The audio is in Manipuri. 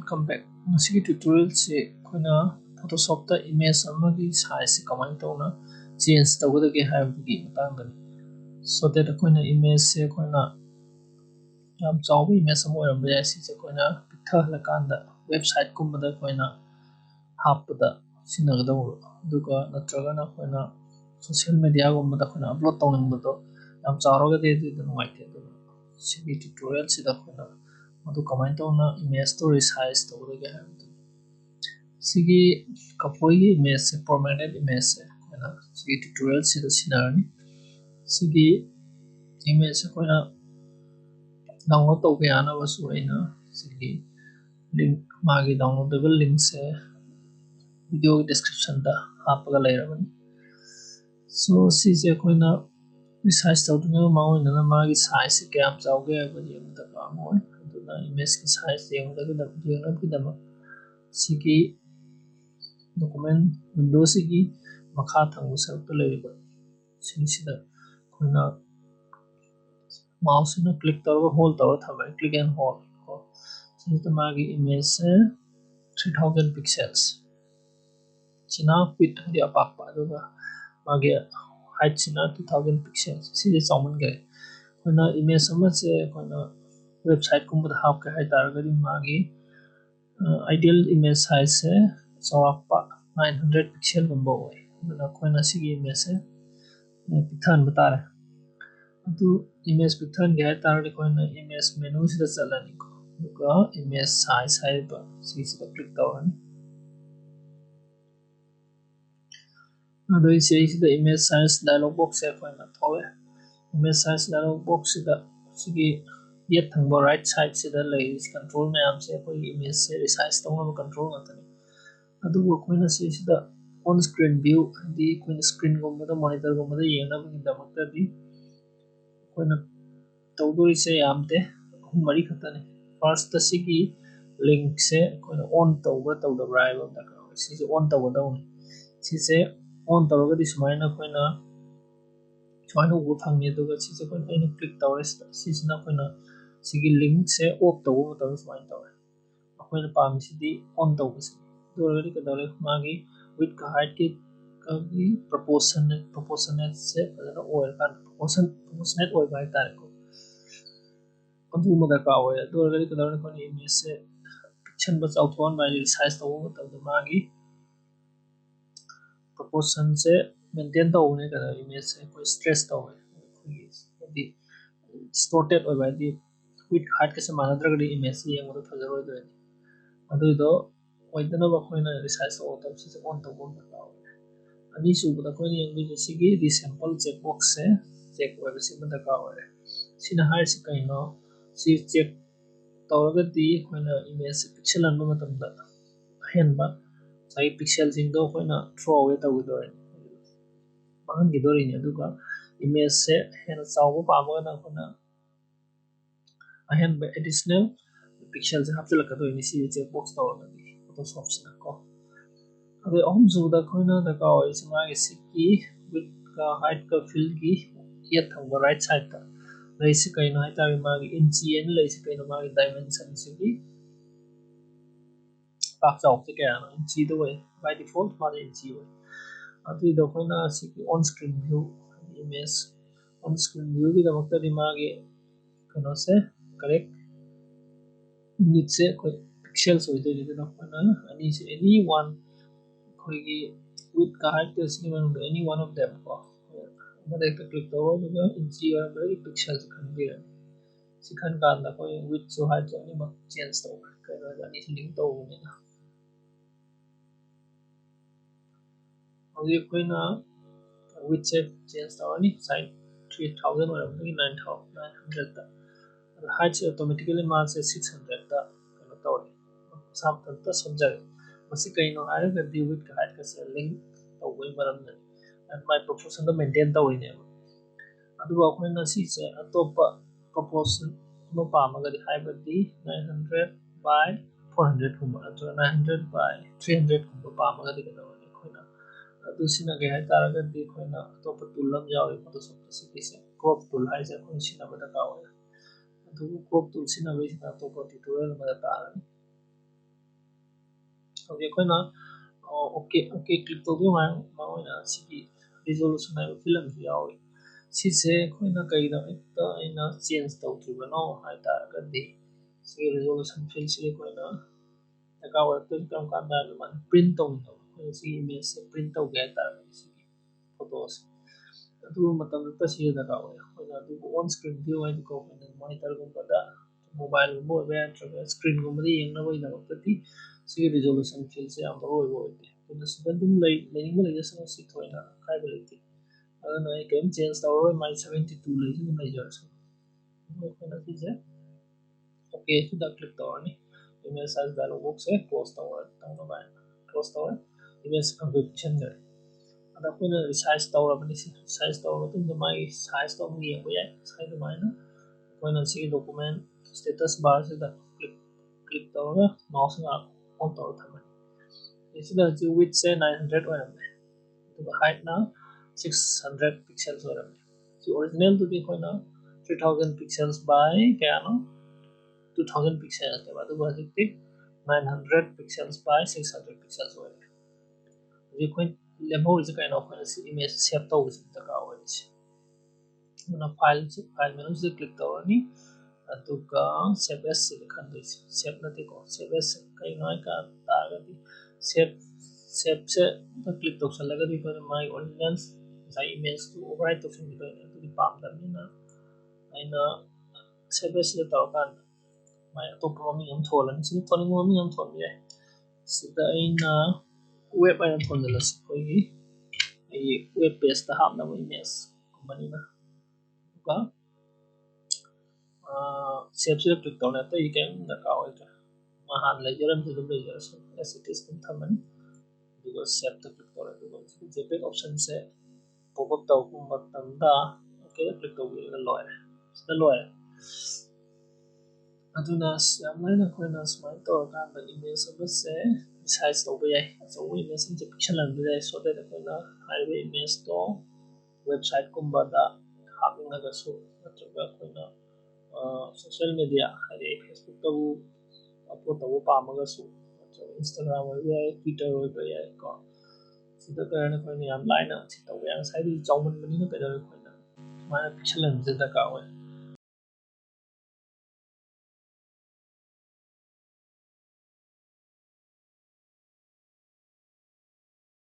Welcome back. This tutorial se koina Photoshop ta image amagi size kamai tawna change tawdagi haibagi matangdani. So that koina image se koina yam chawba image am oiramba yai si koina picture halakanda website kumbada koina happada sinagadamu duga natragana koina social media gumbada koina upload tawningbado yam chawraga de nuaite duga sigi tutorial sida koina madu kamai tawna image to resize tawdagi haibadi. Sigi kapoigi image se permanent image se koina sigi tutorial sida sinarani. Sigi image se koina download tawga yanaba su aina sigi link magi downloadable link se video description da hapaga lairabani. So sise koina resize tawduna maoina magi size se kayam chawga haibadi amta kamoi aduna image ki size yengdama sigi document window sigi makha thangu sarukta laiba sinisida koina mouse na click tawga hold tawga thamai click and hold ko sinita magi image se 3000 pixels china width di apakpa aduga magi height china 2000 pixels sidi chawman gare koina image ama se koina website kumbada hap ka hai taragadi magi ideal image size se chawakpa 900 pixel gumba oi aduna koina sigi image se pithan batare adu image pithan ge hai taragadi koina image menu sida chalani ko duga image size hai ba sida click tawani adu sida image size dialog box se koina thole image size dialog box sida sigi yet thangba right side sida lay control mayam se koi image se resize tawna control ngatani adu koina sida on screen view di koina screen gumba monitor gumba yengna bagi damakta di koina tawdori se yamte mari khatani first ta sigi link se koina on tawba tawdabra aiba daka sise on tawba dawni sise on tawga di sumaina koina sumaina ubu thangni duga sise koina aina click tawre sisina koina sigi link se off tawba mataw sumaina tawre koina pami sidi on tawba se doragadi kadare magi width ka height ki proportionate se adana oil kan proportionate oil bai tare ko adu mada ka oil doragadi kadare koina image se picture ba chawthon bai resize tawba mataw magi proportion se maintain tawne kada image se koi stress tawwe di distorted oi bai di width height ka se manadragadi image se yengda fajaroi do adu do oidana ba koina resize tawba taw se on tawba mataw ani subada koina yengbi sigi resample checkbox se check oi se mada ka oi sina hai se kaino si check tawragadi koina image pixel anba matamda henba sai pixel sing do koina throw away tawidore mahan gidore ni aduga image se hena chawba pamaga na koina ahen ba additional pixel se hapjalaka do ni si checkbox tawragadi Photoshop sina ko adu ahum zuda koina da ka oi se magi siki width ka height ka fill ki yet thangba right side ta laise kaino hai tari magi inchi en laise kaino magi dimension sigi pak chawk se kaya no inchi do way by default magi inchi way adu do koina sigi on screen view image on screen view ki damakta di magi koino se correct unit se koi pixels hoy do ni koina ani se any one koi ki width ka height ka sigi man any one of them ko mada ekta click tawo duga inchi or mari pixels khan bi sikhan kan da koi width so height so ani ma change tawo kaino ani link tawo ni na audi koina width se change tawo ni side 3000 or 9900 ta height se automatically mark se 600 ta kaino tawo sample ta subject masi kaino hai ga di width ka height ka se link tawo maram na and my proportion to maintain tawo ni adu koina si se atopa proportion no pamaga di haibadi 900 by 400 kumba atwa 900 by 300 kumba pamaga di kada wani koina adu sina ge hai taraga di koina atopa tool lam jawi Photoshop ta sigi se crop tool hai se koina sina bada ka wala adu crop tool sina be sina atopa tutorial mada tarani ꯍꯧꯖꯤꯛ ꯑꯩꯈꯣꯏꯅ ꯑꯣꯀꯦ ꯑꯣꯀꯦ ꯀ꯭ꯂꯤꯛ ꯇꯧꯕꯤꯌꯨ ꯃꯔꯨꯑꯣꯏꯅ ꯁꯤꯒꯤ ꯔꯤꯖꯣꯂꯨꯁꯟ ꯍꯥꯏꯕ ꯐꯤꯜ ꯑꯃꯁꯨ ꯌꯥꯎꯏ ꯁꯤꯁꯦ ꯑꯩꯈꯣꯏꯅ ꯀꯩꯒꯤꯗꯃꯛꯇ ꯑꯩꯅ ꯆꯦꯟꯖ ꯇꯧꯗ꯭ꯔꯤꯕꯅꯣ ꯍꯥꯏ ꯇꯥꯔꯒꯗꯤ ꯁꯤꯒꯤ ꯔꯤꯖꯣꯂꯨꯁꯟ ꯐꯤꯜꯁꯤ ꯑꯩꯈꯣꯏꯅ ꯗꯔꯀꯥꯔ ꯑꯣꯏꯔꯛꯇꯣꯏꯁꯤ ꯀꯔꯝ ꯀꯥꯟꯗ ꯑꯗꯨꯃꯥꯏꯅ ꯄ꯭ꯔꯤꯟ ꯇꯧꯅꯤꯡꯉꯕ ꯑꯩꯈꯣꯏꯅ ꯁꯤꯒꯤ ꯏꯃꯦꯖꯁꯦ ꯄ꯭ꯔꯤꯟ ꯇꯧꯒꯦ ꯍꯥꯏ ꯇꯥꯔꯒꯗꯤ ꯁꯤꯒꯤ ꯐꯣꯇꯣꯁꯦ ꯑꯗꯨꯒꯤ ꯃꯇꯝꯗ ꯁꯤꯒꯤ ꯗꯔꯀꯥꯔ ꯑꯣꯏ ꯑꯩꯈꯣꯏꯅ ꯑꯗꯨꯕꯨ ꯑꯣꯟ ꯁ꯭ꯀ꯭ꯔꯤꯟ ꯚꯤꯌꯨ ꯍꯥꯏꯗꯤꯀꯣ ꯑꯩꯈꯣꯏꯅ ꯃꯣꯅꯤꯇꯔꯒꯨꯝꯕꯗ ꯃꯣꯕꯥꯏꯜꯒꯨꯝꯕ ꯑꯣꯏꯕ ꯌꯥꯏ ꯅꯠꯇ꯭ꯔꯒ ꯁ꯭ꯀ꯭ꯔꯤꯟꯒꯨꯝꯕꯗ ꯌꯦꯡꯅꯕꯒꯤꯗꯃꯛꯇꯗꯤ ꯁꯤꯒꯤ ꯔꯤꯖꯣꯂꯨꯁꯟ ꯐꯤꯜꯁꯦ ꯌꯥꯝ ꯃꯔꯨ ꯑꯣꯏꯕ ꯑꯣꯏꯗꯦ ꯑꯗꯨꯅ ꯁꯤꯗ ꯑꯗꯨꯝ ꯂꯩꯅꯤꯡꯕ ꯂꯩꯖꯁꯅꯨ ꯁꯤ ꯊꯣꯏꯅ ꯑꯀꯥꯏꯕ ꯂꯩꯇꯦ ꯑꯗꯨꯅ ꯑꯩ ꯀꯔꯤꯝ ꯆꯦꯟꯖ ꯇꯧꯔꯔꯣꯏ ꯃꯥꯏ 72 ꯂꯩꯁꯤ ꯑꯗꯨꯝ ꯂꯩꯖꯔꯁꯅꯨ ꯑꯗꯨꯒ ꯑꯩꯈꯣꯏꯅ ꯁꯤꯁꯦ ꯑꯣꯀꯦ ꯁꯤꯗ ꯀ꯭ꯂꯤꯛ ꯇꯧꯔꯅꯤ ꯏꯃꯦꯖ ꯁꯥꯏꯖ ꯗꯥꯏꯂꯣग ꯕꯣꯛꯁꯁꯦ ꯀ꯭ꯂꯣꯖ ꯇꯧꯅꯕ ꯍꯥꯏꯅ ꯀ꯭ꯂꯣꯖ ꯇꯧꯔꯦ ꯏꯃꯦꯖ ꯀꯝꯄ꯭ꯂꯤꯠ ꯄꯤꯁꯟꯈ꯭ꯔꯦ ꯑꯗ ꯑꯩꯈꯣꯏꯅ ꯔꯤꯁꯥꯏꯖ ꯇꯧꯔꯕꯅꯤ ꯁꯤ ꯔꯤꯁꯥꯏꯖ ꯇꯧꯔꯕ ꯃꯇꯨꯡꯗ ꯃꯥꯒꯤ ꯁꯥꯏꯖꯇꯣ ꯑꯃꯨꯛ ꯌꯦꯡꯕ ꯌꯥꯏ ꯉꯁꯥꯏ ꯑꯗꯨꯃꯥꯏꯅ ꯑꯩꯈꯣꯏꯅ ꯁꯤꯒꯤ ꯗꯣꯀꯨꯃꯦꯟ ꯁ꯭ꯇꯦꯇꯁ ꯕꯥꯔꯁꯤꯗ ꯀ꯭ꯂꯤꯛ ꯇꯧꯔꯒ ꯃꯥꯎꯁ ꯉꯥꯛ ꯑꯣꯟ ꯇꯧꯔ ꯊꯝꯃꯅꯤ ꯁꯤꯗ ꯍꯧꯖꯤꯛ ꯋꯤꯠꯁꯦ 900 ꯑꯣꯏꯔꯝꯃꯦ ꯑꯗꯨꯒ ꯍꯥꯏꯠꯅ 600 ꯄꯤꯛꯁꯦꯜꯁ ꯑꯣꯏꯔꯝꯃꯦ ꯁꯤ ꯑꯣꯔꯤꯖꯤꯅꯦꯜꯗꯨꯗꯤ ꯑꯩꯈꯣꯏꯅ 3000 ꯄꯤꯛꯁꯦꯜꯁ ꯕꯥꯏ ꯀꯌꯥꯅꯣ 2000 ꯄꯤꯛꯁꯦꯜꯁꯅꯦꯕ ꯑꯗꯨꯒ ꯍꯧꯖꯤꯛꯇꯤ 900 ꯄꯤꯛꯁꯦꯜꯁ ꯕꯥꯏ 600 ꯄꯤꯛꯁꯦꯜꯁ ꯑꯣꯏꯔꯦ ꯍꯧꯖꯤꯛ ꯑꯩꯈꯣꯏ ꯂꯦꯝꯍꯧꯔꯤꯁꯦ ꯀꯩꯅꯣ ꯑꯩꯈꯣꯏꯅ ꯁꯤ ꯏꯃꯦꯖ ꯁꯦꯞ ꯇꯧꯕꯁꯤ ꯗꯔꯀꯥꯔ ꯑꯣꯏꯔꯤꯁꯦ ꯑꯗꯨꯅ ꯐꯥꯏꯜ ꯃꯦꯅꯨꯁꯤꯗ ꯀ꯭ꯂꯤꯛ ꯇꯧꯔꯅꯤ ꯑꯗꯨꯒ ꯁꯦꯞ ꯑꯦꯁ ꯁꯤꯗ ꯈꯟꯗꯣꯏꯁꯦ ꯁꯦꯞ ꯅꯠꯇꯦꯀꯣ ꯁꯦꯞ ꯑꯦꯁ ꯀꯩꯅꯣ ꯍꯥꯏ ꯇꯥꯔꯒꯗꯤ ꯁꯦꯞꯁꯦ ꯀ꯭ꯂꯤꯛ ꯇꯧꯁꯜꯂꯒꯗꯤ ꯑꯩꯈꯣꯏꯅ ꯃꯥꯒꯤ ꯑꯣꯔꯤꯖꯤꯅꯦꯜ ꯉꯁꯥꯏ ꯏꯃꯦꯖꯇꯨ ꯑꯣꯚꯔꯔꯥꯏꯠ ꯇꯧꯁꯟꯈꯤꯗꯣꯏꯅꯦ ꯑꯗꯨꯗꯤ ꯄꯥꯝꯗꯕꯅꯤꯅ ꯑꯩꯅ ꯁꯦꯞ ꯑꯦꯁ ꯁꯤꯗ ꯇꯧꯔꯀꯥꯟꯗ ꯃꯥꯏ ꯑꯇꯣꯞꯄ ꯃꯃꯤꯡ ꯑꯃ ꯊꯣꯜꯂꯅꯤ ꯁꯤꯗ ꯊꯣꯟꯅꯤꯡꯕ ꯃꯃꯤꯡ ꯑꯃ ꯊꯣꯟꯕ ꯌꯥꯏ ꯁꯤꯗ ꯑꯩꯅ ꯋꯦꯕ ꯍꯥꯏꯅ ꯊꯣꯟꯖꯜꯂꯁꯤ ꯑꯩꯈꯣꯏꯒꯤ ꯑꯩꯒꯤ ꯋꯦꯕ ꯄꯦꯖꯇ ꯍꯥꯞꯅꯕ ꯏꯃꯦꯖꯀꯨꯝꯕꯅꯤꯅ ꯑꯗꯨꯒ ꯁꯦꯞꯁꯤꯗ ꯀ꯭ꯂꯤꯛ ꯇꯧꯔꯦ ꯑꯇꯩ ꯀꯩꯝ ꯗꯔꯀꯥꯔ ꯑꯣꯏꯗ꯭ꯔꯦ ꯍꯥꯟꯅ ꯂꯩꯖꯔꯝꯁꯤ ꯑꯗꯨꯝ ꯂꯩꯖꯔꯁꯨ ꯑꯦꯁ ꯏꯠ ꯏꯁ ꯑꯗꯨꯝ ꯊꯝꯃꯅꯤ ꯑꯗꯨꯒ ꯁꯦꯞꯇ ꯀ꯭ꯂꯤꯛ ꯇꯧꯔꯦ ꯑꯗꯨꯒ ꯍꯧꯖꯤꯛꯀꯤ ꯖꯦꯄꯦꯛ ꯑꯣꯞꯁꯟꯁꯦ ꯄꯣꯞ ꯑꯞ ꯇꯧꯔꯛꯄ ꯃꯇꯝꯗ ꯑꯣꯀꯦꯗ ꯀ꯭ꯂꯤꯛ ꯇꯧꯕꯤꯔꯒ ꯂꯣꯏꯔꯦ ꯁꯤꯗ ꯂꯣꯏꯔꯦ ꯑꯗꯨꯅ ꯌꯥꯝ ꯂꯥꯏꯅ ꯑꯩꯈꯣꯏꯅ ꯁꯨꯃꯥꯏꯅ ꯇꯧꯔꯀꯥꯟꯗ ꯏꯃꯦꯖ ꯑꯃꯁꯦ ꯔꯤꯁꯥꯏꯖ ꯇꯧꯕ ꯌꯥꯏ ꯑꯆꯧꯕ ꯏꯃꯦꯖ ꯑꯃꯁꯦ ꯄꯤꯛꯁꯜꯍꯟꯕ ꯌꯥꯏ ꯁꯣ ꯗꯦꯠ ꯑꯩꯈꯣꯏꯅ ꯍꯥꯏꯔꯤꯕ ꯏꯃꯦꯖꯇꯣ ꯋꯦꯕꯁꯥꯏꯠꯀꯨꯝꯕꯗ ꯍꯥꯞꯅꯤꯡꯉꯒꯁꯨ ꯅꯠꯇ꯭ꯔꯒ ꯑꯩꯈꯣꯏꯅ ꯁꯣꯁꯤꯌꯦꯜ ꯃꯦꯗꯤꯌꯥ ꯍꯥꯏꯗꯤ ꯐꯦꯁꯕꯨꯛꯇꯕꯨ ꯑꯞꯂꯣꯗ ꯇꯧꯕ ꯄꯥꯝꯃꯒꯁꯨ ꯅꯠꯇ꯭ꯔꯒ ꯏꯟꯁꯇꯥꯒ꯭ꯔꯥꯝ ꯑꯣꯏꯕ ꯌꯥꯏ ꯇ꯭ꯋꯤꯇꯔ ꯑꯣꯏꯕ ꯌꯥꯏ ꯀꯣ ꯁꯤꯗ ꯀꯩꯅꯣ ꯑꯩꯈꯣꯏꯅ ꯌꯥꯝ ꯂꯥꯏꯅ ꯁꯤ ꯇꯧꯕ ꯌꯥꯏ ꯉꯁꯥꯏꯗꯤ ꯆꯥꯎꯃꯟꯕꯅꯤꯅ ꯀꯩꯗꯧꯔꯦ ꯑꯩꯈꯣꯏꯅ ꯁꯨꯃꯥꯏꯅ ꯄꯤꯛꯁꯜꯍꯟꯕꯁꯦ ꯗꯔꯀꯥꯔ ꯑꯣꯏ